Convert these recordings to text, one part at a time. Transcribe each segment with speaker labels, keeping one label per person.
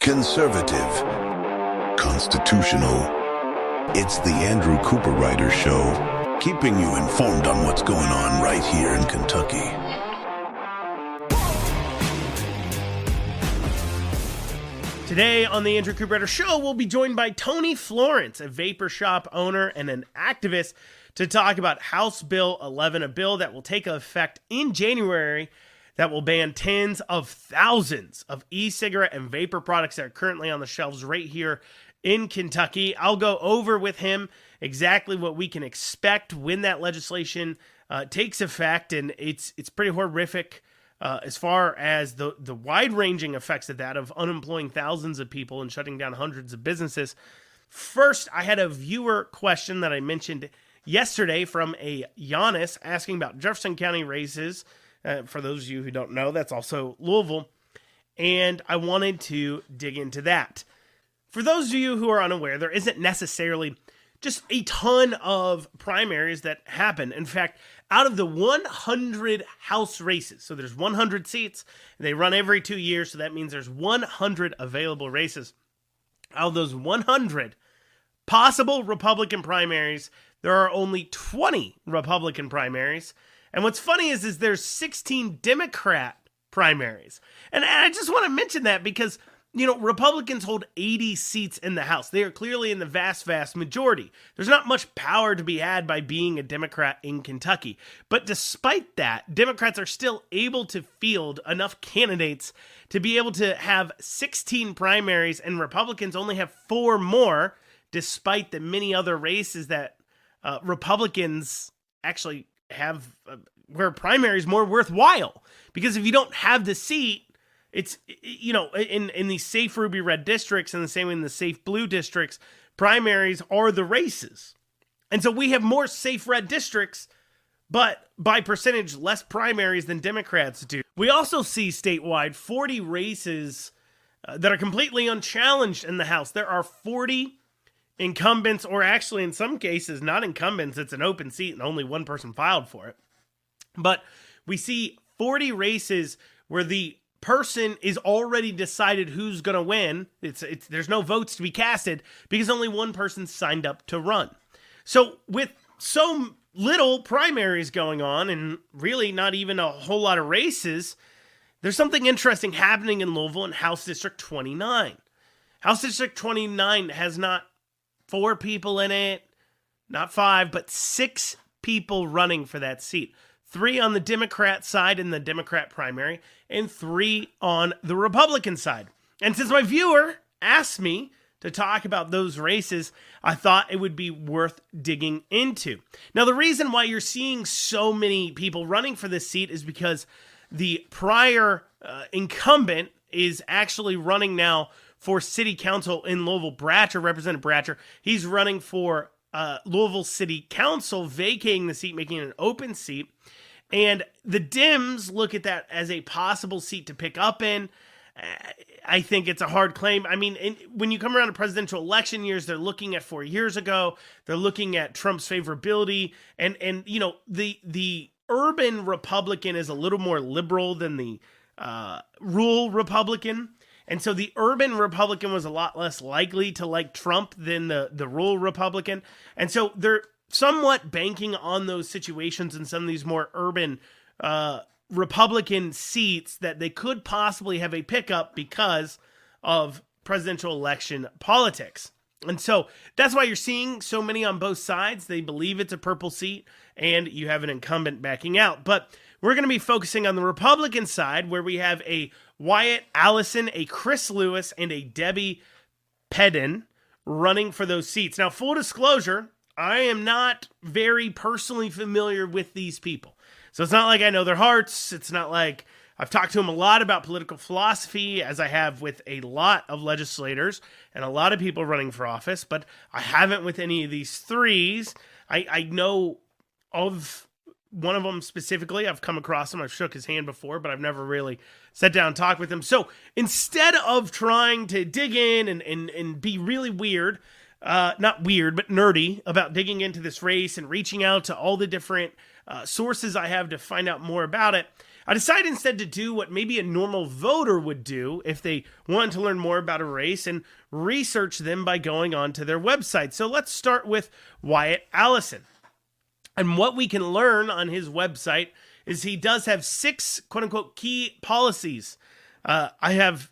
Speaker 1: Conservative. Constitutional. It's the Andrew Cooperrider Show, keeping you informed on what's going on right here in Kentucky.
Speaker 2: Today on the Andrew Cooperrider Show, we'll be joined by Tony Florence, a vapor shop owner and an activist, to talk about House Bill 11, a bill that will take effect in January that will ban tens of thousands of e-cigarette and vapor products that are currently on the shelves right here in Kentucky. I'll go over with him exactly what we can expect when that legislation takes effect, and it's pretty horrific as far as the wide-ranging effects of that, of unemploying thousands of people and shutting down hundreds of businesses. First, I had a viewer question that I mentioned yesterday from a Giannis asking about Jefferson County races. For those of you who don't know, that's also Louisville. And I wanted to dig into that. For those of you who are unaware, there isn't necessarily just a ton of primaries that happen. In fact, out of the 100 House races, so there's 100 seats, they run every 2 years, so that means there's 100 available races. Out of those 100 possible Republican primaries, there are only 20 Republican primaries. And what's funny is there's 16 Democrat primaries. And I just want to mention that because, you know, Republicans hold 80 seats in the House. They are clearly in the vast, vast majority. There's not much power to be had by being a Democrat in Kentucky. But despite that, Democrats are still able to field enough candidates to be able to have 16 primaries, and Republicans only have 4 more, despite the many other races that Republicans actually have where primary is more worthwhile. Because if you don't have the seat, it's, you know, in these safe ruby red districts and the same way in the safe blue districts, primaries are the races. And so we have more safe red districts, but by percentage less primaries than Democrats do. We also see statewide 40 races that are completely unchallenged in the House. There are 40 incumbents, or actually in some cases not incumbents, it's an open seat and only one person filed for it. But we see 40 races where the person is already decided who's going to win. There's no votes to be casted because only one person signed up to run. So with so little primaries going on and really not even a whole lot of races, there's something interesting happening in Louisville in House District 29. House District 29 has not 4 people in it, not 5, but 6 people running for that seat. 3 on the Democrat side in the Democrat primary, and 3 on the Republican side. And since my viewer asked me to talk about those races, I thought it would be worth digging into. Now, the reason why you're seeing so many people running for this seat is because the prior incumbent is actually running now for city council in Louisville. Bratcher, Representative Bratcher, he's running for Louisville City Council, vacating the seat, making it an open seat. And the Dems look at that as a possible seat to pick up in. I think it's a hard claim. I mean, when you come around to presidential election years, they're looking at 4 years ago. They're looking at Trump's favorability. And you know, the urban Republican is a little more liberal than the rural Republican. And so the urban Republican was a lot less likely to like Trump than the rural Republican. And so they're somewhat banking on those situations in some of these more urban Republican seats that they could possibly have a pickup because of presidential election politics. And so that's why you're seeing so many on both sides. They believe it's a purple seat and you have an incumbent backing out. But we're going to be focusing on the Republican side, where we have a Wyatt Allison, a Chris Lewis, and a Debbie Pedden running for those seats. Now, full disclosure, I am not very personally familiar with these people. So it's not like I know their hearts. It's not like I've talked to them a lot about political philosophy, as I have with a lot of legislators and a lot of people running for office, but I haven't with any of these threes. I know of one of them specifically. I've come across him. I've shook his hand before, but I've never really sat down and talked with him. So instead of trying to dig in and be really weird, not weird, but nerdy about digging into this race and reaching out to all the different sources I have to find out more about it, I decided instead to do what maybe a normal voter would do if they wanted to learn more about a race and research them by going onto their website. So let's start with Wyatt Allison. And what we can learn on his website is he does have 6 quote-unquote key policies. I have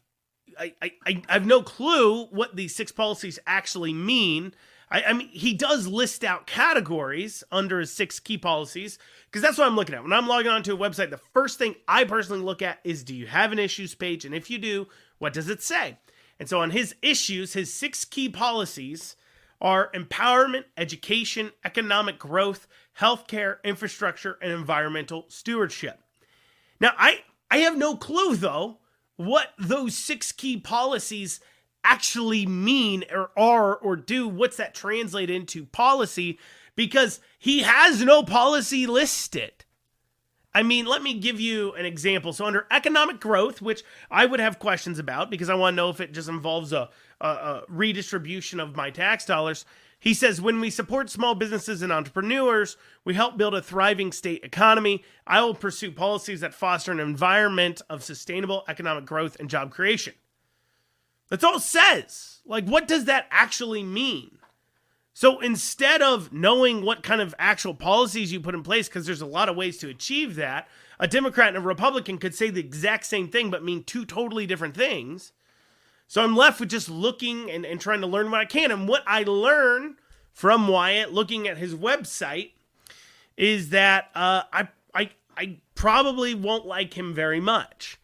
Speaker 2: no clue what these 6 policies actually mean. I mean, he does list out categories under his 6 key policies, because that's what I'm looking at. When I'm logging onto a website, the first thing I personally look at is, do you have an issues page? And if you do, what does it say? And so on his issues, his 6 key policies are empowerment, education, economic growth, healthcare, infrastructure, and environmental stewardship. Now, I have no clue, though, what those 6 key policies actually mean or are or do. What's that translate into policy? Because he has no policy listed. I mean, let me give you an example. So under economic growth, which I would have questions about because I want to know if it just involves a redistribution of my tax dollars, he says, when we support small businesses and entrepreneurs, we help build a thriving state economy. I will pursue policies that foster an environment of sustainable economic growth and job creation. That's all it says. Like, what does that actually mean? So instead of knowing what kind of actual policies you put in place, because there's a lot of ways to achieve that, a Democrat and a Republican could say the exact same thing but mean 2 totally different things. So I'm left with just looking and trying to learn what I can. And what I learn from Wyatt, looking at his website, is that I probably won't like him very much.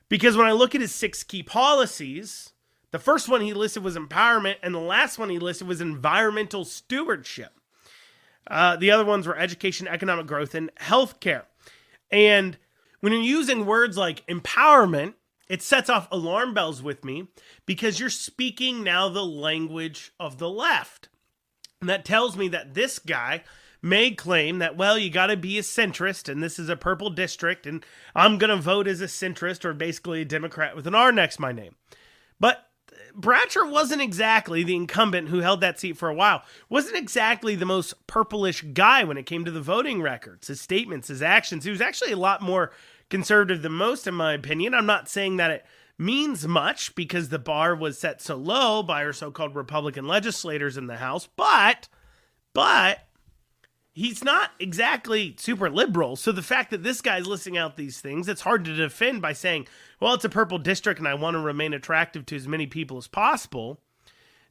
Speaker 2: Because when I look at his 6 key policies, the first one he listed was empowerment, and the last one he listed was environmental stewardship. The other ones were education, economic growth, and healthcare. And when you're using words like empowerment, it sets off alarm bells with me because you're speaking now the language of the left. And that tells me that this guy may claim that, well, you got to be a centrist, and this is a purple district, and I'm going to vote as a centrist or basically a Democrat with an R next to my name. But Bratcher wasn't exactly the incumbent who held that seat for a while. Wasn't exactly the most purplish guy when it came to the voting records, his statements, his actions. He was actually a lot more conservative than most, in my opinion. I'm not saying that it means much because the bar was set so low by our so-called Republican legislators in the House, but he's not exactly super liberal. So the fact that this guy's listing out these things, it's hard to defend by saying, well, it's a purple district and I want to remain attractive to as many people as possible.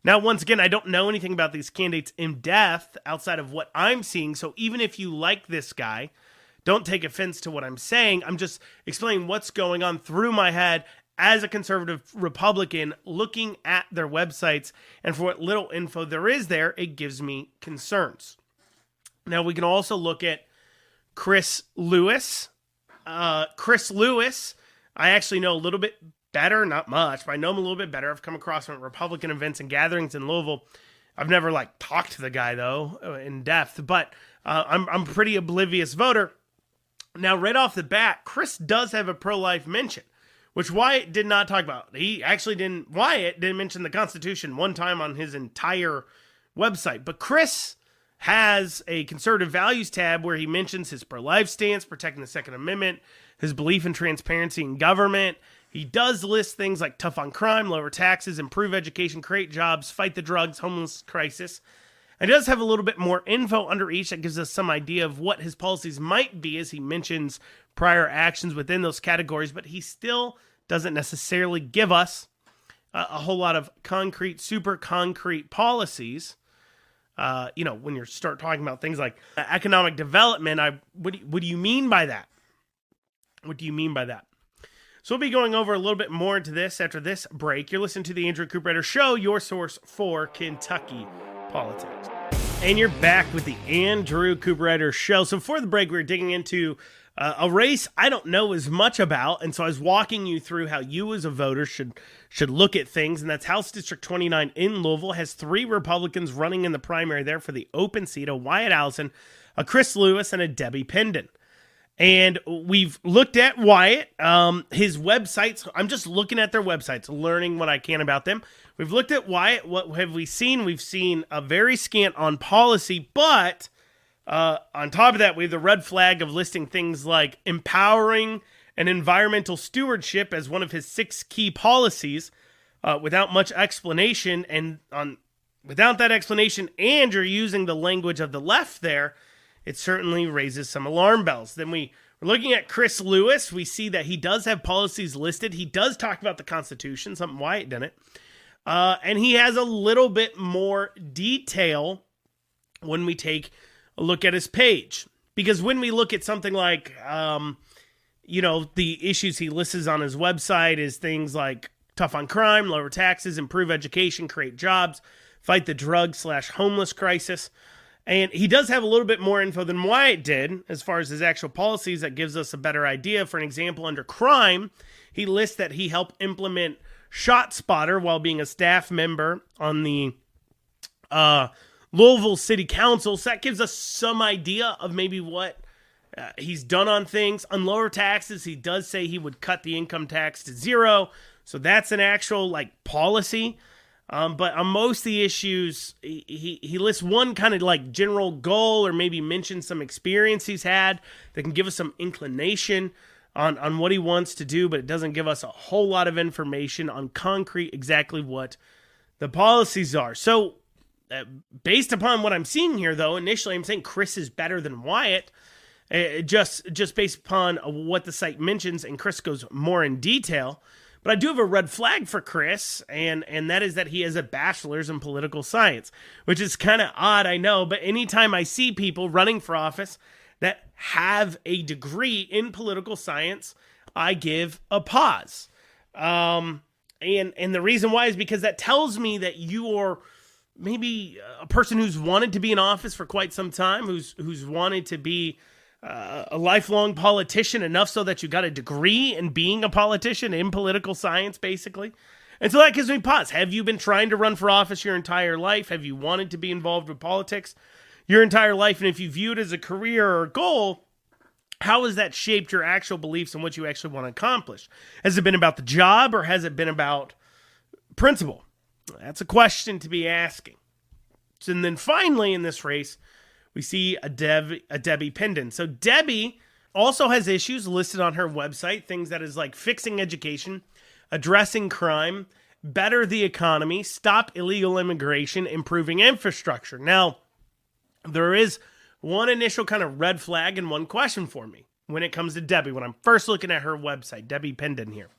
Speaker 2: Now, once again, I don't know anything about these candidates in depth outside of what I'm seeing. So even if you like this guy, don't take offense to what I'm saying. I'm just explaining what's going on through my head as a conservative Republican looking at their websites. And for what little info there is there, it gives me concerns. Now, we can also look at Chris Lewis. Chris Lewis, I actually know a little bit better, not much, but I know him a little bit better. I've come across him at Republican events and gatherings in Louisville. I've never, talked to the guy, though, in depth, but I'm a pretty oblivious voter. Now, right off the bat, Chris does have a pro-life mention, which Wyatt did not talk about. Wyatt didn't mention the Constitution one time on his entire website, but Chris has a conservative values tab where he mentions his pro-life stance, protecting the Second Amendment, his belief in transparency in government. He does list things like tough on crime, lower taxes, improve education, create jobs, fight the drugs, homeless crisis. And he does have a little bit more info under each that gives us some idea of what his policies might be as he mentions prior actions within those categories, but he still doesn't necessarily give us a whole lot of super concrete policies. When you start talking about things like economic development, what do you mean by that? What do you mean by that? So we'll be going over a little bit more into this after this break. You're listening to the Andrew Cooperrider Show, your source for Kentucky politics. And you're back with the Andrew Cooperrider Show. So before the break, we were digging into a race I don't know as much about, and so I was walking you through how you as a voter should look at things, and that's House District 29 in Louisville has 3 Republicans running in the primary there for the open seat, a Wyatt Allison, a Chris Lewis, and a Debbie Pendon. And we've looked at Wyatt, his websites. I'm just looking at their websites, learning what I can about them. We've looked at Wyatt. What have we seen? We've seen a very scant on policy, but On top of that, we have the red flag of listing things like empowering and environmental stewardship as one of his 6 key policies without much explanation. And without that explanation, and you're using the language of the left there, it certainly raises some alarm bells. Then we're looking at Chris Lewis. We see that he does have policies listed. He does talk about the Constitution, something Wyatt didn't. And he has a little bit more detail when we take a look at his page. Because when we look at something like, the issues he lists on his website is things like tough on crime, lower taxes, improve education, create jobs, fight the drug/homeless crisis. And he does have a little bit more info than Wyatt did as far as his actual policies that gives us a better idea. For an example, under crime, he lists that he helped implement ShotSpotter while being a staff member on the Louisville City Council. So that gives us some idea of maybe what he's done on things. On lower taxes, he does say he would cut the income tax to 0. So that's an actual policy. But on most of the issues, he lists one kind of general goal or maybe mentions some experience he's had that can give us some inclination on what he wants to do, but it doesn't give us a whole lot of information on concrete exactly what the policies are. So based upon what I'm seeing here, though, initially I'm saying Chris is better than Wyatt, just based upon what the site mentions, and Chris goes more in detail. But I do have a red flag for Chris, and that is that he has a bachelor's in political science, which is kind of odd, I know, but anytime I see people running for office that have a degree in political science, I give a pause. And the reason why is because that tells me that you are maybe a person who's wanted to be in office for quite some time, who's wanted to be a lifelong politician enough so that you got a degree in being a politician in political science, basically. And so that gives me pause. Have you been trying to run for office your entire life? Have you wanted to be involved with politics your entire life? And if you view it as a career or a goal, how has that shaped your actual beliefs and what you actually want to accomplish? Has it been about the job, or has it been about principle? That's a question to be asking. And then finally in this race, we see a Debbie Pendon. So Debbie also has issues listed on her website, things that is like fixing education, addressing crime, better the economy, stop illegal immigration, improving infrastructure. Now, there is one initial kind of red flag and one question for me when it comes to Debbie, when I'm first looking at her website, Debbie Pendon here.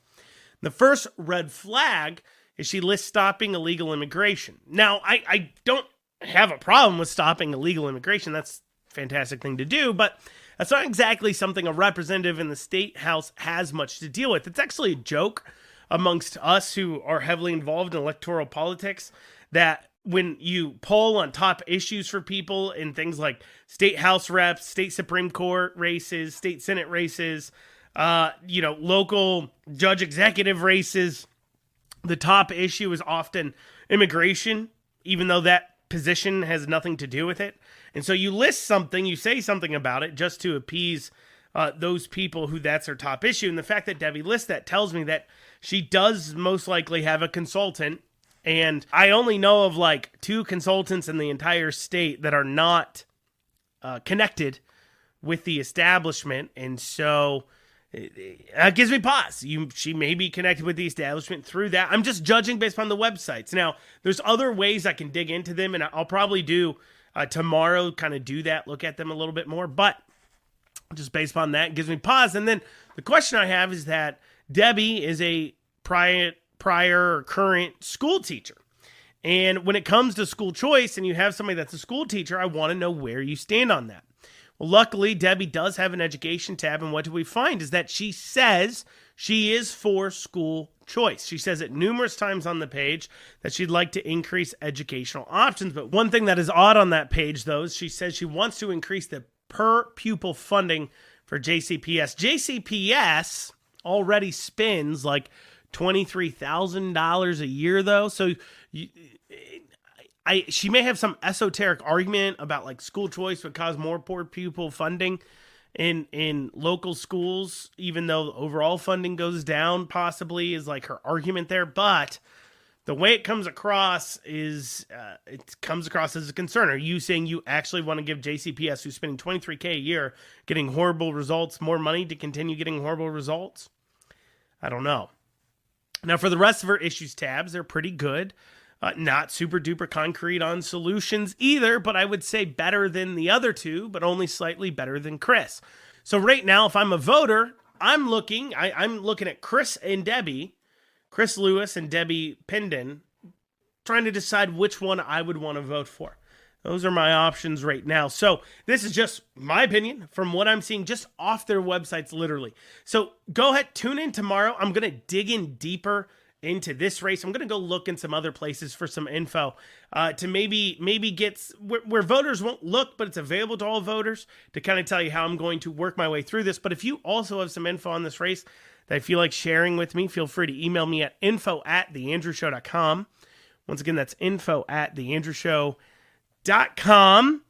Speaker 2: The first red flag is she lists stopping illegal immigration. Now, I don't have a problem with stopping illegal immigration. That's a fantastic thing to do, but that's not exactly something a representative in the state house has much to deal with. It's actually a joke amongst us who are heavily involved in electoral politics that when you poll on top issues for people in things like state house reps, state Supreme Court races, state Senate races, local judge executive races, the top issue is often immigration, even though that position has nothing to do with it. And so you list something, you say something about it just to appease those people who that's their top issue. And the fact that Debbie lists that tells me that she does most likely have a consultant. And I only know of 2 consultants in the entire state that are not connected with the establishment. And so it gives me pause. She may be connected with the establishment through that. I'm just judging based on the websites. Now, there's other ways I can dig into them, and I'll probably do tomorrow, kind of do that, look at them a little bit more. But just based upon that, it gives me pause. And then the question I have is that Debbie is a prior or current school teacher. And when it comes to school choice and you have somebody that's a school teacher, I want to know where you stand on that. Well, luckily, Debbie does have an education tab, and what do we find is that she says she is for school choice. She says it numerous times on the page that she'd like to increase educational options, but one thing that is odd on that page, though, is she says she wants to increase the per-pupil funding for JCPS. JCPS already spends $23,000 a year, though, so she may have some esoteric argument about school choice would cause more poor pupil funding in local schools, even though overall funding goes down, possibly is her argument there. But the way it comes across is it comes across as a concern. Are you saying you actually want to give JCPS, who's spending $23K a year, getting horrible results, more money to continue getting horrible results? I don't know. Now, for the rest of our issues tabs, they're pretty good. Not super duper concrete on solutions either, but I would say better than the other two, but only slightly better than Chris. So right now, if I'm a voter, I'm looking at Chris Lewis and Debbie Pindon, trying to decide which one I would want to vote for. Those are my options right now. So this is just my opinion from what I'm seeing just off their websites, literally. So go ahead, tune in tomorrow. I'm going to dig in deeper into this race. I'm going to go look in some other places for some info to maybe get where voters won't look, but it's available to all voters, to kind of tell you how I'm going to work my way through this. But if you also have some info on this race that I feel like sharing with me, feel free to email me at info@theandrewshow.com. Once again, that's info@theandrewshow.com.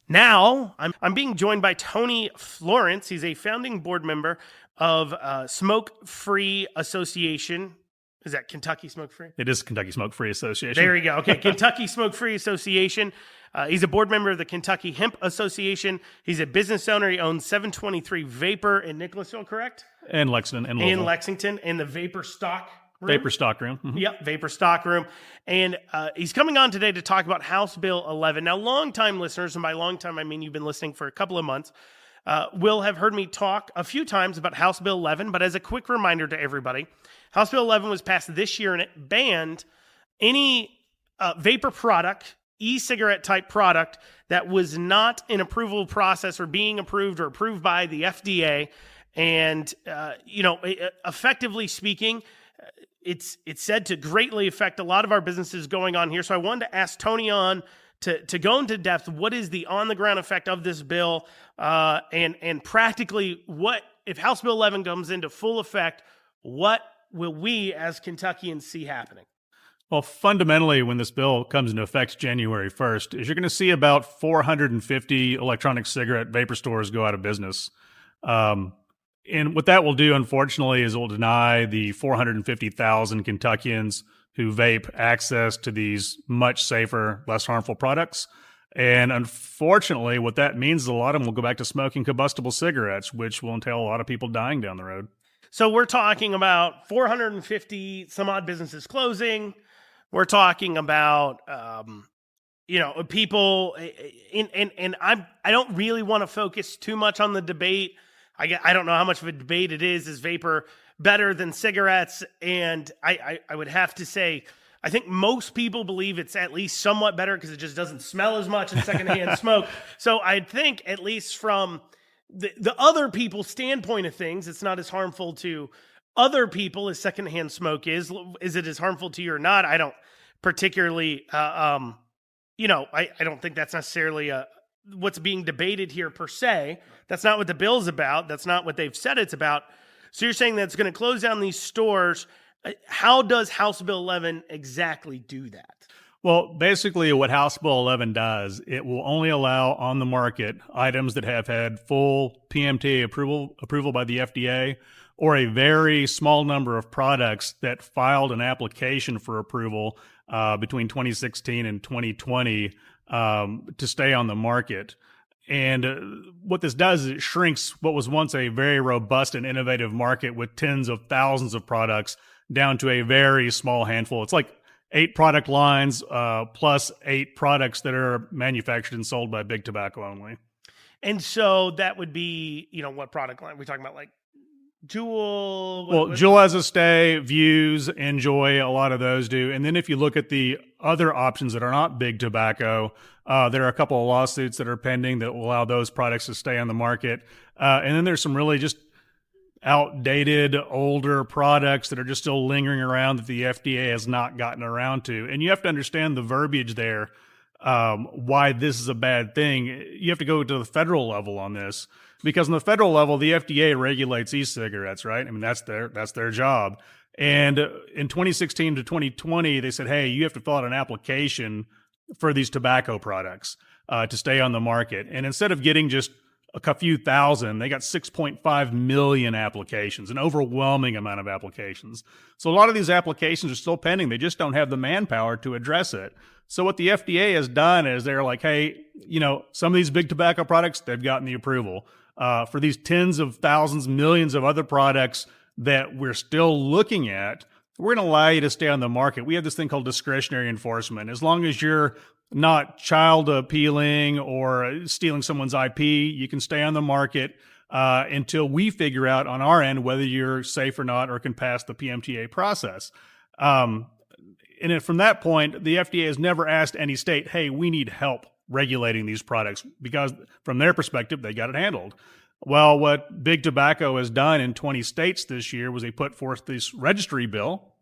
Speaker 2: Now, I'm being joined by Tony Florence. He's a founding board member of Smoke Free Association. Is that Kentucky Smoke Free?
Speaker 3: It is Kentucky Smoke Free Association.
Speaker 2: There you go. Okay, Kentucky Smoke Free Association. He's a board member of the Kentucky Hemp Association. He's a business owner. He owns 723 Vapor in Nicholasville, correct?
Speaker 3: And Lexington and Louisville.
Speaker 2: In Lexington, and the Vapor Stock Room.
Speaker 3: Vapor Stock Room. Mm-hmm.
Speaker 2: Yep, Vapor Stock Room. And he's coming on today to talk about House Bill 11. Now, longtime listeners, and by long time I mean you've been listening for a couple of months, will have heard me talk a few times about House Bill 11, but as a quick reminder to everybody, House Bill 11 was passed this year, and it banned any vapor product, e-cigarette type product, that was not in approval process or being approved or approved by the FDA. And, effectively speaking, it's said to greatly affect a lot of our businesses going on here. So I wanted to ask Tony on to go into depth. What is the on-the-ground effect of this bill? And practically, what if House Bill 11 comes into full effect, what will we as Kentuckians see happening?
Speaker 3: Well, fundamentally, when this bill comes into effect January 1st, is you're going to see about 450 electronic cigarette vapor stores go out of business. And what that will do, unfortunately, is it will deny the 450,000 Kentuckians who vape access to these much safer, less harmful products. And unfortunately, what that means is a lot of them will go back to smoking combustible cigarettes, which will entail a lot of people dying down the road.
Speaker 2: So we're talking about 450 some odd businesses closing. We're talking about, people, and I don't really want to focus too much on the debate. I don't know how much of a debate it is. Is vapor better than cigarettes? And I would have to say, I think most people believe it's at least somewhat better because it just doesn't smell as much in secondhand smoke. So I think at least from the other people's standpoint of things, it's not as harmful to other people as secondhand smoke is. Is it as harmful to you or not? I don't particularly, I don't think that's necessarily what's being debated here per se. That's not what the bill's about. That's not what they've said it's about. So you're saying that it's going to close down these stores. How does House Bill 11 exactly do that?
Speaker 3: Well, basically what House Bill 11 does, it will only allow on the market items that have had full PMTA approval by the FDA, or a very small number of products that filed an application for approval between 2016 and 2020 to stay on the market. And what this does is it shrinks what was once a very robust and innovative market with tens of thousands of products down to a very small handful. It's like 8 product lines plus 8 products that are manufactured and sold by Big Tobacco only.
Speaker 2: And so that would be, what product line? We're talking about like Juul?
Speaker 3: Juul has a stay, Views, Enjoy, a lot of those do. And then if you look at the other options that are not Big Tobacco, there are a couple of lawsuits that are pending that will allow those products to stay on the market. And then there's some really just outdated, older products that are just still lingering around that the FDA has not gotten around to. And you have to understand the verbiage there, why this is a bad thing. You have to go to the federal level on this, because on the federal level, the FDA regulates e-cigarettes, right? I mean, that's their job. And in 2016 to 2020, they said, hey, you have to fill out an application for these tobacco products to stay on the market. And instead of getting just a few thousand. They got 6.5 million applications, an overwhelming amount of applications. So a lot of these applications are still pending. They just don't have the manpower to address it. So what the FDA has done is they're like, hey, some of these big tobacco products, they've gotten the approval. For these tens of thousands, millions of other products that we're still looking at, we're going to allow you to stay on the market. We have this thing called discretionary enforcement. As long as you're not child appealing or stealing someone's IP, you can stay on the market until we figure out on our end whether you're safe or not or can pass the PMTA process. And from that point, the FDA has never asked any state, hey, we need help regulating these products, because from their perspective, they got it handled. Well, what Big Tobacco has done in 20 states this year was they put forth this registry bill,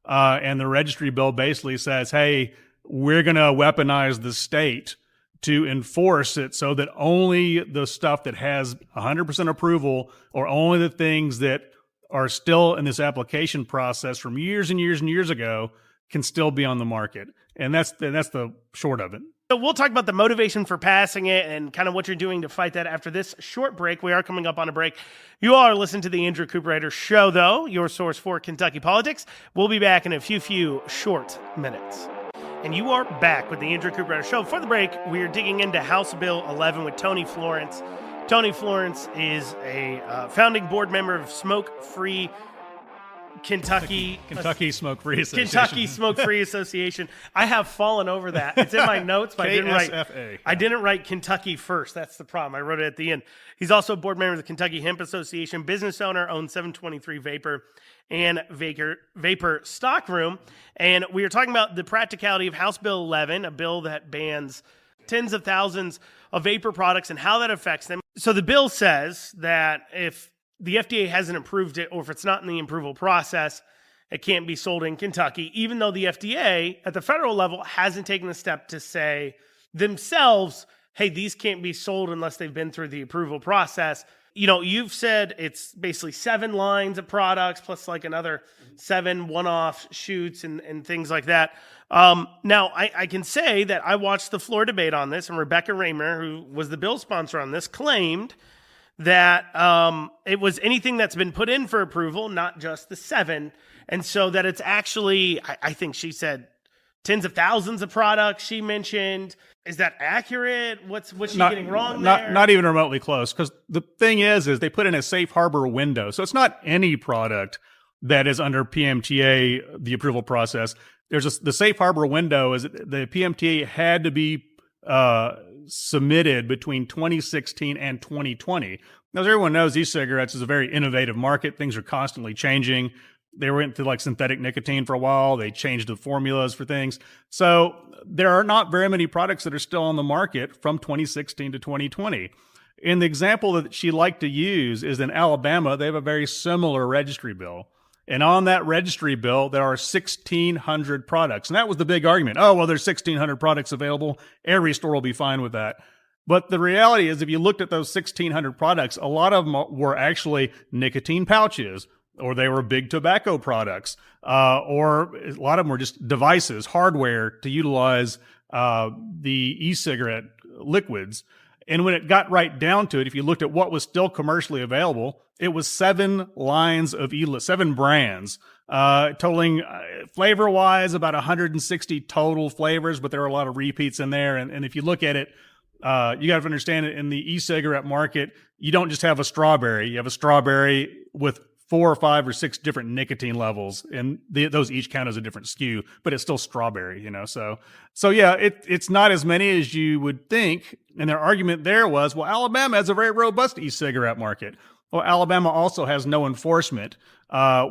Speaker 3: and the registry bill basically says, hey, we're going to weaponize the state to enforce it so that only the stuff that has 100% approval, or only the things that are still in this application process from years and years and years ago, can still be on the market. And that's the short of it.
Speaker 2: So we'll talk about the motivation for passing it and kind of what you're doing to fight that after this short break. We are coming up on a break. You all are listening to the Andrew Cooperrider Show, though, your source for Kentucky politics. We'll be back in a few short minutes. And you are back with the Andrew Cooperrider Show. For the break, we are digging into House Bill 11 with Tony Florence. Tony Florence is a founding board member of Smoke-Free Kentucky
Speaker 3: Smoke-Free Association.
Speaker 2: Kentucky Smoke-Free Association. I have fallen over that. It's in my notes, but I didn't write Kentucky first. That's the problem. I wrote it at the end. He's also a board member of the Kentucky Hemp Association, business owner, owns 723 Vapor and Vapor Stockroom. And we are talking about the practicality of House Bill 11, a bill that bans tens of thousands of vapor products and how that affects them. So the bill says that if the FDA hasn't approved it, or if it's not in the approval process, it can't be sold in Kentucky, even though the FDA at the federal level hasn't taken the step to say themselves, hey, these can't be sold unless they've been through the approval process. You've said it's basically 7 lines of products plus like another 7 one-off shoots and things like that. Now, I can say that I watched the floor debate on this, and Rebecca Raymer, who was the bill sponsor on this, claimed that it was anything that's been put in for approval, not just the 7. And so that it's actually, I think she said, tens of thousands of products she mentioned. Is that accurate? What's she getting wrong there?
Speaker 3: Not even remotely close, because the thing is they put in a safe harbor window. So it's not any product that is under PMTA, the approval process. The safe harbor window is the PMTA had to be submitted between 2016 and 2020. Now, as everyone knows, e-cigarettes is a very innovative market. Things are constantly changing. They went to like synthetic nicotine for a while. They changed the formulas for things. So there are not very many products that are still on the market from 2016 to 2020. And the example that she liked to use is in Alabama, they have a very similar registry bill. And on that registry bill, there are 1,600 products. And that was the big argument. Oh, well, there's 1,600 products available. Every store will be fine with that. But the reality is, if you looked at those 1,600 products, a lot of them were actually nicotine pouches, or they were big tobacco products, or a lot of them were just devices, hardware to utilize the e-cigarette liquids. And when it got right down to it, if you looked at what was still commercially available, it was 7 lines of 7 brands, totaling flavor-wise about 160 total flavors, but there are a lot of repeats in there. And if you look at it, you got to understand it in the e-cigarette market, you don't just have a strawberry. You have a strawberry with 4 or 5 or 6 different nicotine levels, and those each count as a different SKU, but it's still strawberry, So yeah, it's not as many as you would think. And their argument there was, well, Alabama has a very robust e-cigarette market. Well, Alabama also has no enforcement.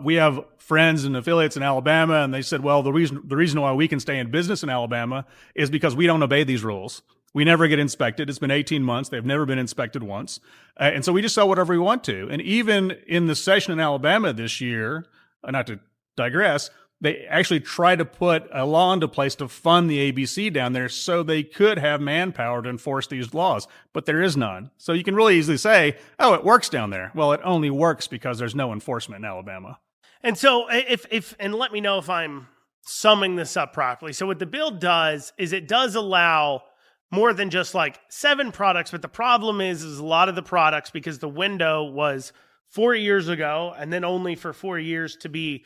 Speaker 3: We have friends and affiliates in Alabama, and they said, well, the reason why we can stay in business in Alabama is because we don't obey these rules. We never get inspected. It's been 18 months. They've never been inspected once. And so we just sell whatever we want to. And even in the session in Alabama this year, not to digress, they actually tried to put a law into place to fund the ABC down there so they could have manpower to enforce these laws. But there is none. So you can really easily say, oh, it works down there. Well, it only works because there's no enforcement in Alabama.
Speaker 2: And so and let me know if I'm summing this up properly. So what the bill does is it does allow more than just like 7 products. But the problem is a lot of the products, because the window was 4 years ago, and then only for 4 years to be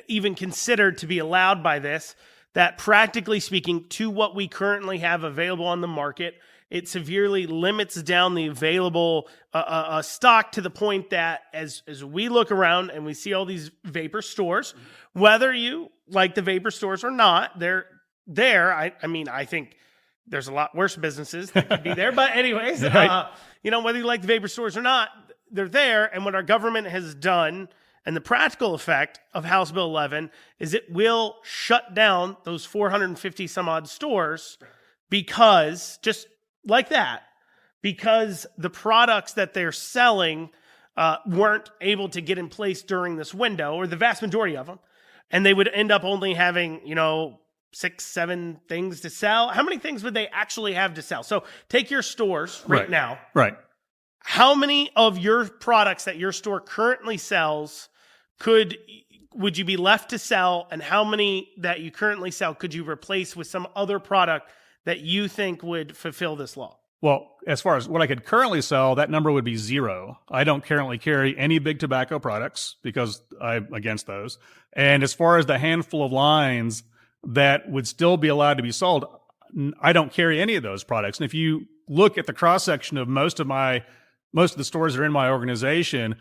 Speaker 2: even considered to be allowed by this, that practically speaking, to what we currently have available on the market, it severely limits down the available stock, to the point that as we look around and we see all these vapor stores, whether you like the vapor stores or not, they're there. I mean, I think there's a lot worse businesses that could be there. But anyways,
Speaker 3: right.
Speaker 2: Whether you like the vapor stores or not, they're there. And what our government has done, and the practical effect of House Bill 11, is it will shut down those 450 some odd stores, because just like that, because the products that they're selling weren't able to get in place during this window, or the vast majority of them, and they would end up only having, 6, 7 things to sell. How many things would they actually have to sell? So take your stores right now.
Speaker 3: Right.
Speaker 2: How many of your products that your store currently sells would you be left to sell, and how many that you currently sell could you replace with some other product that you think would fulfill this law?
Speaker 3: Well, as far as what I could currently sell, that number would be 0. I don't currently carry any big tobacco products because I'm against those. And as far as the handful of lines that would still be allowed to be sold, I don't carry any of those products. And if you look at the cross section of most of the stores that are in my organization,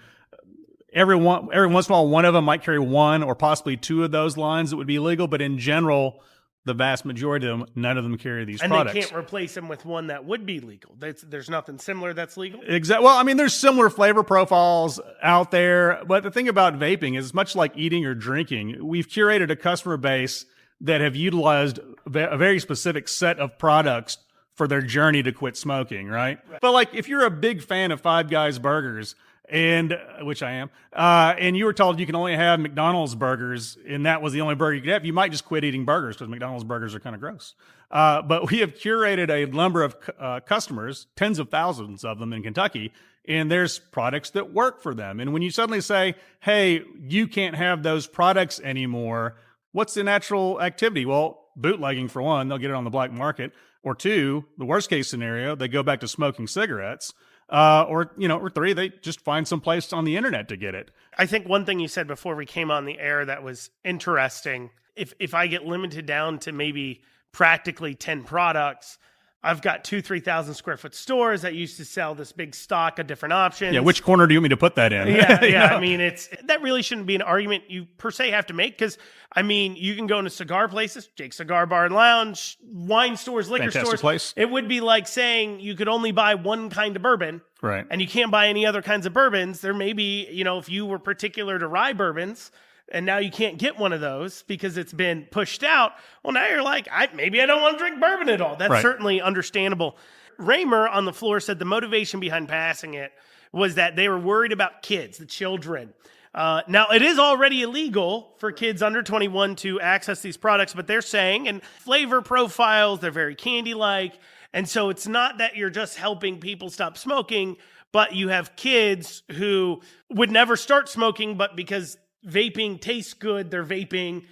Speaker 3: every once in a while, one of them might carry 1 or possibly 2 of those lines that would be illegal. But in general, the vast majority of them, none of them carry these products.
Speaker 2: And they can't replace them with one that would be legal. There's nothing similar that's legal?
Speaker 3: Exactly. Well, I mean, there's similar flavor profiles out there. But the thing about vaping is, much like eating or drinking, we've curated a customer base that have utilized a very specific set of products for their journey to quit smoking, right? But like, if you're a big fan of Five Guys burgers, and which I am, and you were told you can only have McDonald's burgers, and that was the only burger you could have, you might just quit eating burgers, because McDonald's burgers are kind of gross. But we have curated a number of customers, tens of thousands of them in Kentucky, and there's products that work for them. And when you suddenly say, hey, you can't have those products anymore, what's the natural activity? Well, bootlegging, for one, they'll get it on the black market. Or 2, the worst case scenario, they go back to smoking cigarettes. Or 3, they just find some place on the internet to get it.
Speaker 2: I think one thing you said before we came on the air that was interesting, if I get limited down to maybe practically 10 products, I've got 3,000 square foot stores that used to sell this big stock of different options.
Speaker 3: Yeah, which corner do you want me to put that in?
Speaker 2: Yeah. I mean, that really shouldn't be an argument you per se have to make, because, I mean, you can go into cigar places, Jake's Cigar Bar and Lounge, wine stores, liquor
Speaker 3: Fantastic
Speaker 2: stores.
Speaker 3: Place.
Speaker 2: It would be like saying you could only buy one kind of bourbon,
Speaker 3: right? And
Speaker 2: you can't buy any other kinds of bourbons. There may be, if you were particular to rye bourbons, and now you can't get one of those because it's been pushed out. Well, now you're like, maybe I don't want to drink bourbon at all. That's certainly understandable. Raymer on the floor said the motivation behind passing it was that they were worried about kids, the children. Now, it is already illegal for kids under 21 to access these products, but they're saying, and flavor profiles, they're very candy-like. And so it's not that you're just helping people stop smoking, but you have kids who would never start smoking, but because vaping tastes good, they're vaping.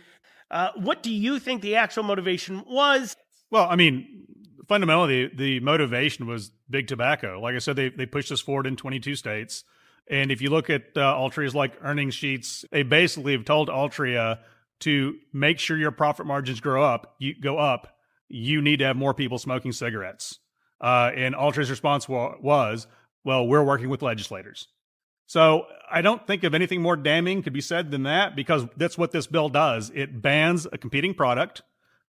Speaker 2: What do you think the actual motivation was?
Speaker 3: Well, I mean, fundamentally, the motivation was big tobacco. Like I said, they pushed this forward in 22 states. And if you look at Altria's earnings sheets, they basically have told Altria to make sure your profit margins go up. You need to have more people smoking cigarettes. And Altria's response was, well, we're working with legislators. So I don't think of anything more damning could be said than that, because that's what this bill does. It bans a competing product,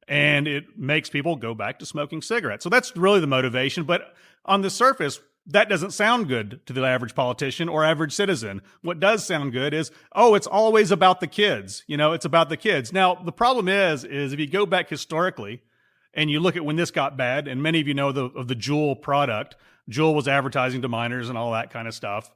Speaker 3: and it makes people go back to smoking cigarettes. So that's really the motivation. But on the surface, that doesn't sound good to the average politician or average citizen. What does sound good is, it's always about the kids. It's about the kids. Now, the problem is if you go back historically and you look at when this got bad, and many of you know of the Juul product, Juul was advertising to minors and all that kind of stuff.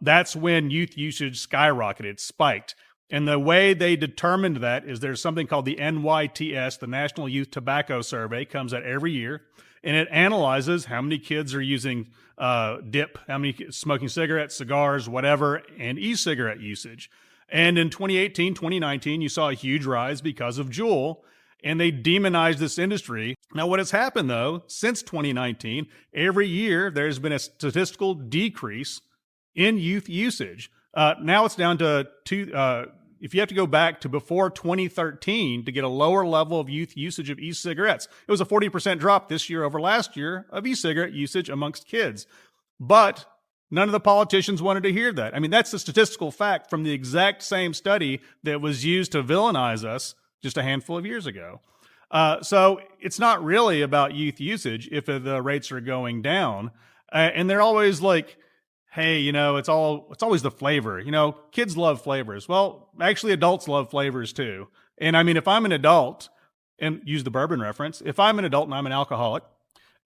Speaker 3: That's when youth usage skyrocketed, spiked. And the way they determined that is there's something called the NYTS, the National Youth Tobacco Survey, comes out every year, and it analyzes how many kids are using dip, how many smoking cigarettes, cigars, whatever, and e-cigarette usage. And in 2018, 2019, you saw a huge rise because of Juul. and they demonized this industry. Now, what has happened, though, since 2019, every year there's been a statistical decrease in youth usage. Now it's down to if you have to go back to before 2013 to get a lower level of youth usage of e-cigarettes, it was a 40% drop this year over last year of e-cigarette usage amongst kids. But none of the politicians wanted to hear that. I mean, that's a statistical fact from the exact same study that was used to villainize us just a handful of years ago. So it's not really about youth usage if the rates are going down. And they're always like, hey, it's always the flavor. Kids love flavors. Well, actually, adults love flavors too. And I mean, if I'm an adult, and use the bourbon reference, if I'm an adult and I'm an alcoholic,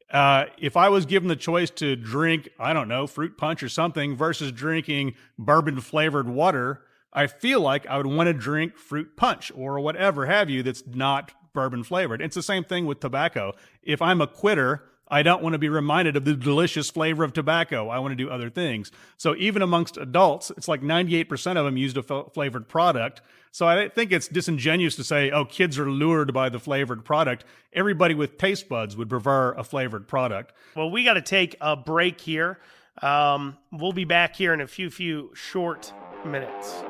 Speaker 3: if I was given the choice to drink, I don't know, fruit punch or something versus drinking bourbon flavored water, I feel like I would want to drink fruit punch or whatever have you that's not bourbon flavored. It's the same thing with tobacco. If I'm a quitter, I don't want to be reminded of the delicious flavor of tobacco. I want to do other things. So even amongst adults, it's like 98% of them used a flavored product. So I think it's disingenuous to say, oh, kids are lured by the flavored product. Everybody with taste buds would prefer a flavored product.
Speaker 2: Well, we got to take a break here. We'll be back here in a few short minutes.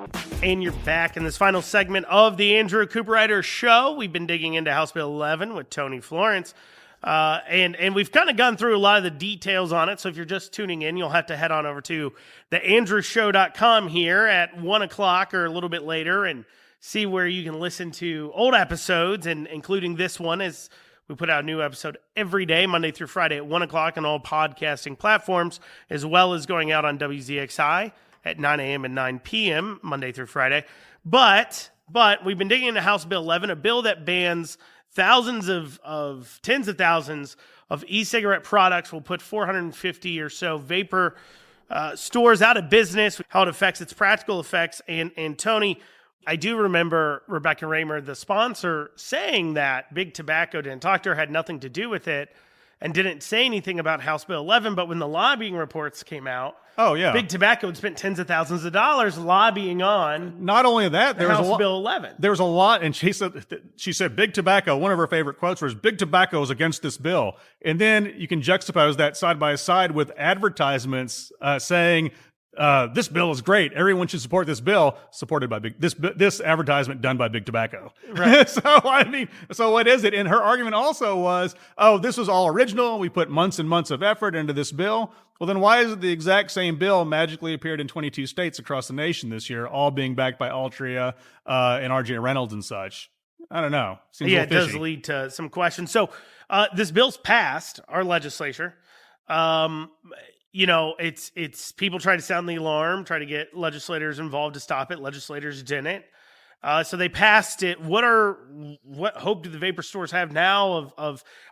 Speaker 2: And you're back in this final segment of the Andrew Cooperrider Show. We've been digging into House Bill 11 with Tony Florence. And we've kind of gone through a lot of the details on it. So if you're just tuning in, you'll have to head on over to theandrewshow.com here at 1 o'clock or a little bit later and see where you can listen to old episodes, and including this one, as we put out a new episode every day, Monday through Friday at 1 o'clock on all podcasting platforms, as well as going out on WZXI at 9 a.m. and 9 p.m. Monday through Friday. But we've been digging into House Bill 11, a bill that bans thousands of tens of thousands of e-cigarette products, will put 450 or so vapor stores out of business, how it affects its practical effects. And Tony, I do remember Rebecca Raymer, the sponsor, saying that Big Tobacco didn't talk to her, had nothing to do with it, and didn't say anything about House Bill 11. But when the lobbying reports came out, Big Tobacco had spent tens of thousands of dollars lobbying on.
Speaker 3: Not only that, there was
Speaker 2: House Bill 11.
Speaker 3: There was a lot, and she said Big Tobacco. One of her favorite quotes was, "Big Tobacco is against this bill." And then you can juxtapose that side by side with advertisements saying, "This bill is great. Everyone should support this bill." Supported by this advertisement done by Big Tobacco. Right. So what is it? And her argument also was, "Oh, this was all original. We put months and months of effort into this bill." Well, then why is it the exact same bill magically appeared in 22 states across the nation this year, all being backed by Altria and RJ Reynolds and such? I don't know. Seems
Speaker 2: it does lead to some questions. So this bill's passed our legislature. It's people try to sound the alarm, try to get legislators involved to stop it. Legislators didn't. So they passed it. What hope do the vapor stores have now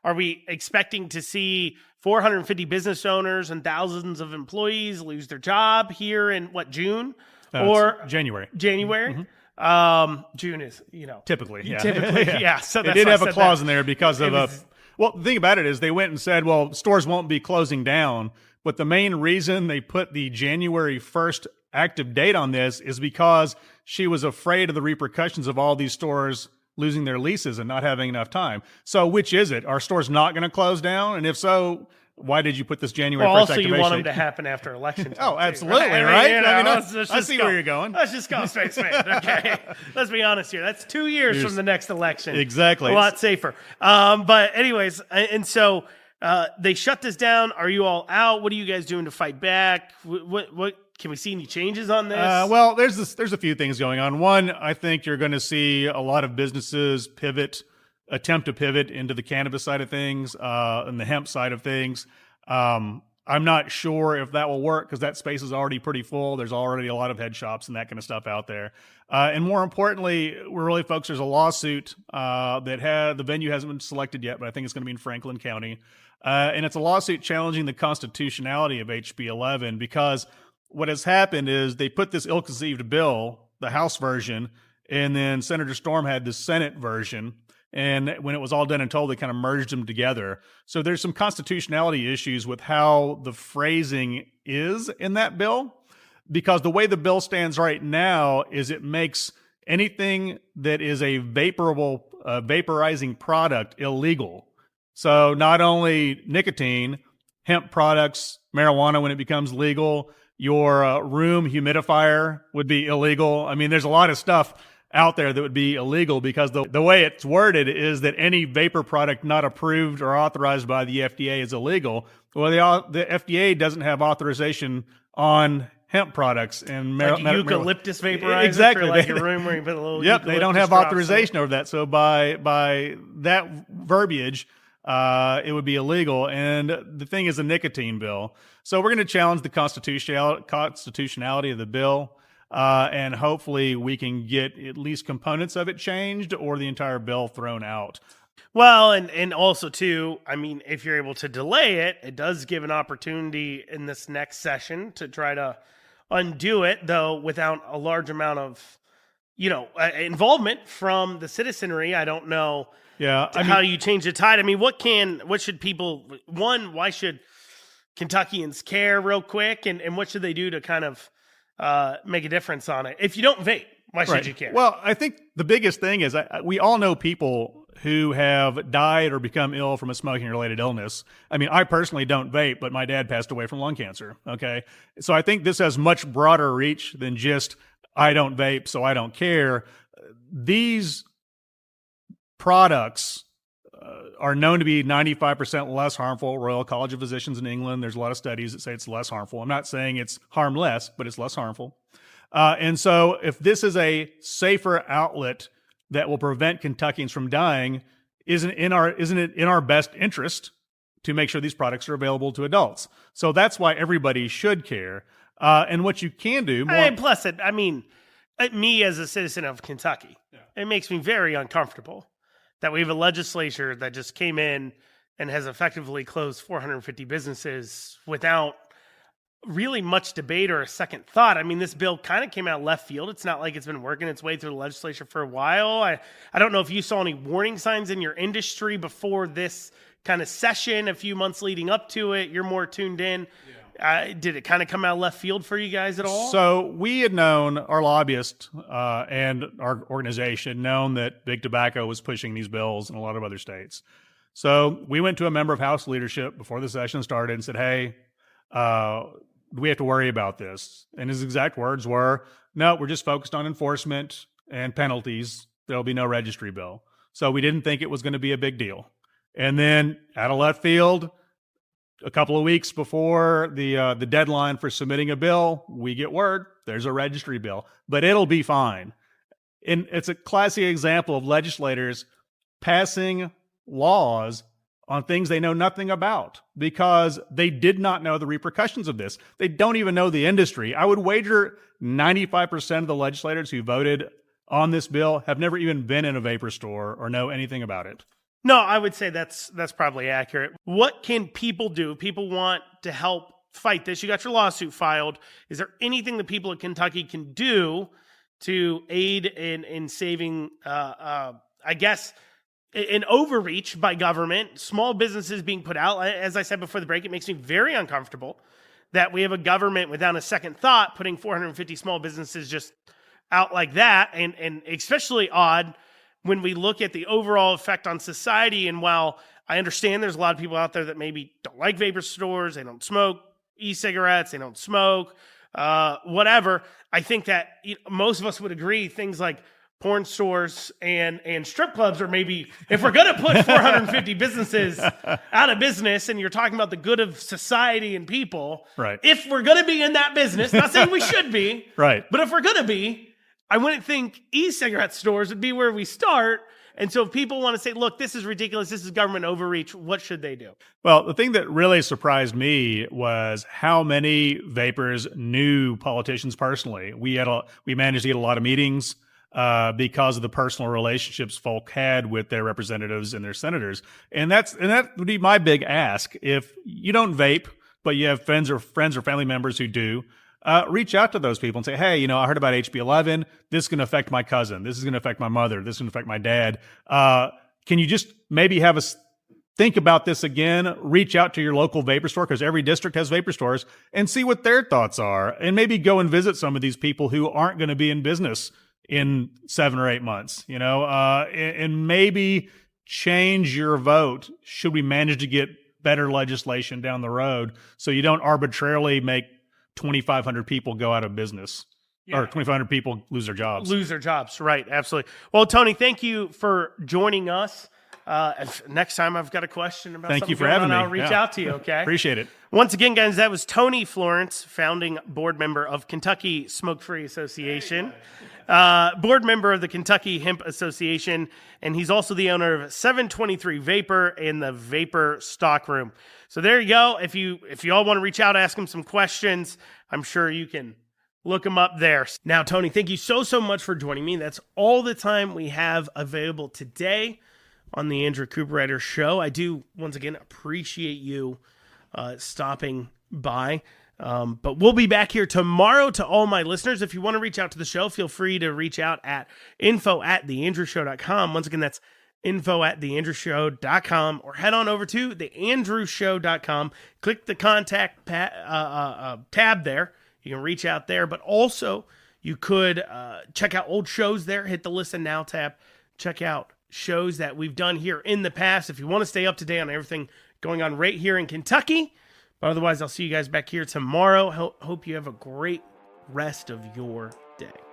Speaker 2: are we expecting to see 450 business owners and thousands of employees lose their job here in June or
Speaker 3: January?
Speaker 2: Mm-hmm. June is,
Speaker 3: typically, yeah.
Speaker 2: Yeah. So
Speaker 3: they did have a clause in there because of well, the thing about it is they went and said, well, stores won't be closing down. But the main reason they put the January 1st active date on this is because she was afraid of the repercussions of all these stores losing their leases and not having enough time. So which is it? Are stores not going to close down? And if so, why did you put this January 1st activation?
Speaker 2: Also, you want them to happen after election time.
Speaker 3: Oh, absolutely, right? I see where you're going.
Speaker 2: Let's just go straight, okay? Let's be honest here. That's 2 years from the next election.
Speaker 3: Exactly.
Speaker 2: A lot safer. But anyways, and so they shut this down. Are you all out? What are you guys doing to fight back? What can we see any changes on this?
Speaker 3: Well, there's a few things going on. One, I think you're going to see a lot of businesses attempt to pivot into the cannabis side of things and the hemp side of things. I'm not sure if that will work because that space is already pretty full. There's already a lot of head shops and that kind of stuff out there. And more importantly, we're really folks, there's a lawsuit the venue hasn't been selected yet, but I think it's going to be in Franklin County. And it's a lawsuit challenging the constitutionality of HB 11 because what has happened is they put this ill-conceived bill, the House version, and then Senator Storm had the Senate version. And when it was all done and told, they kind of merged them together. So there's some constitutionality issues with how the phrasing is in that bill, because the way the bill stands right now is it makes anything that is a vaporable vaporizing product illegal. So not only nicotine, hemp products, marijuana when it becomes legal, your room humidifier would be illegal. I mean, there's a lot of stuff out there that would be illegal because the way it's worded is that any vapor product not approved or authorized by the FDA is illegal. Well, the FDA doesn't have authorization on hemp products and
Speaker 2: like eucalyptus vaporizer
Speaker 3: exactly.
Speaker 2: for like your room where you put a little
Speaker 3: yep, they don't have authorization over that. So by that verbiage, it would be illegal. And the thing is a nicotine bill. So we're going to challenge the constitutionality of the bill. And hopefully we can get at least components of it changed or the entire bill thrown out.
Speaker 2: Well, and also too, I mean, if you're able to delay it, it does give an opportunity in this next session to try to undo it, though without a large amount of, involvement from the citizenry. I don't know how you change the tide. I mean, what should people, why should Kentuckians care real quick? And what should they do to kind of make a difference on it? If you don't vape, why should you care?
Speaker 3: Well, I think the biggest thing is we all know people who have died or become ill from a smoking-related illness. I mean, I personally don't vape, but my dad passed away from lung cancer, okay? So I think this has much broader reach than just, I don't vape, so I don't care. These products are known to be 95% less harmful. Royal College of Physicians in England, there's a lot of studies that say it's less harmful. I'm not saying it's harmless, but it's less harmful. And so if this is a safer outlet that will prevent Kentuckians from dying, isn't it in our best interest to make sure these products are available to adults? So that's why everybody should care. And what you can do more...
Speaker 2: Plus, me as a citizen of Kentucky, it makes me very uncomfortable that we have a legislature that just came in and has effectively closed 450 businesses without really much debate or a second thought. I mean, this bill kind of came out left field. It's not like it's been working its way through the legislature for a while. I don't know if you saw any warning signs in your industry before this kind of session, a few months leading up to it. You're more tuned in. Did it kind of come out left field for you guys at all?
Speaker 3: So we had known, our lobbyist and our organization known that Big Tobacco was pushing these bills in a lot of other states. So we went to a member of House leadership before the session started and said, hey, we have to worry about this. And his exact words were, no, we're just focused on enforcement and penalties. There'll be no registry bill. So we didn't think it was going to be a big deal. And then out of left field, a couple of weeks before the deadline for submitting a bill, we get word there's a registry bill, but it'll be fine. And it's a classic example of legislators passing laws on things they know nothing about because they did not know the repercussions of this. They don't even know the industry. I would wager 95% of the legislators who voted on this bill have never even been in a vapor store or know anything about it.
Speaker 2: No, I would say that's probably accurate. What can people do? If people want to help fight this, you got your lawsuit filed. Is there anything the people of Kentucky can do to aid in saving, I guess, an overreach by government, small businesses being put out? As I said before the break, it makes me very uncomfortable that we have a government without a second thought putting 450 small businesses just out like that, and especially odd when we look at the overall effect on society. And while I understand there's a lot of people out there that maybe don't like vapor stores, they don't smoke e-cigarettes, they don't smoke, whatever, I think that most of us would agree things like porn stores and strip clubs are maybe, if we're going to put 450 businesses out of business and you're talking about the good of society and people,
Speaker 3: right?
Speaker 2: If we're going to be in that business, not saying we should be,
Speaker 3: right? But
Speaker 2: if we're going to be, I wouldn't think e-cigarette stores would be where we start. And so if people want to say, look, this is ridiculous, this is government overreach, what should they do?
Speaker 3: Well, the thing that really surprised me was how many vapors knew politicians personally. We managed to get a lot of meetings because of the personal relationships folk had with their representatives and their senators. And that would be my big ask. If you don't vape, but you have friends or family members who do, reach out to those people and say, hey, I heard about HB 11. This is going to affect my cousin. This is going to affect my mother. This is going to affect my dad. Can you just maybe have us think about this again? Reach out to your local vapor store, because every district has vapor stores, and see what their thoughts are. And maybe go and visit some of these people who aren't going to be in business in 7 or 8 months, and maybe change your vote should we manage to get better legislation down the road so you don't arbitrarily make 2,500 people go out of business. Yeah. Or 2,500 people lose their jobs.
Speaker 2: Right, absolutely. Well, Tony, thank you for joining us. Next time I've got a question about
Speaker 3: Thank you for having me.
Speaker 2: I'll reach out to you, okay?
Speaker 3: Appreciate it.
Speaker 2: Once again, guys, that was Tony Florence, founding board member of Kentucky Smoke-Free Association, board member of the Kentucky Hemp Association, and he's also the owner of 723 Vapor and the Vapor Stockroom. So there you go. If you all want to reach out, ask him some questions, I'm sure you can look him up there. Now, Tony, thank you so much for joining me. That's all the time we have available today on the Andrew Cooperrider Show. I do, once again, appreciate you stopping by. But we'll be back here tomorrow. To all my listeners, if you want to reach out to the show, feel free to reach out at info@theandrewshow.com. Once again, that's info@theandrewshow.com, or head on over to theandrewshow.com. Click the contact tab there. You can reach out there, but also you could check out old shows there. Hit the Listen Now tab. Check out shows that we've done here in the past if you want to stay up to date on everything going on right here in Kentucky. But otherwise, I'll see you guys back here tomorrow. Hope you have a great rest of your day.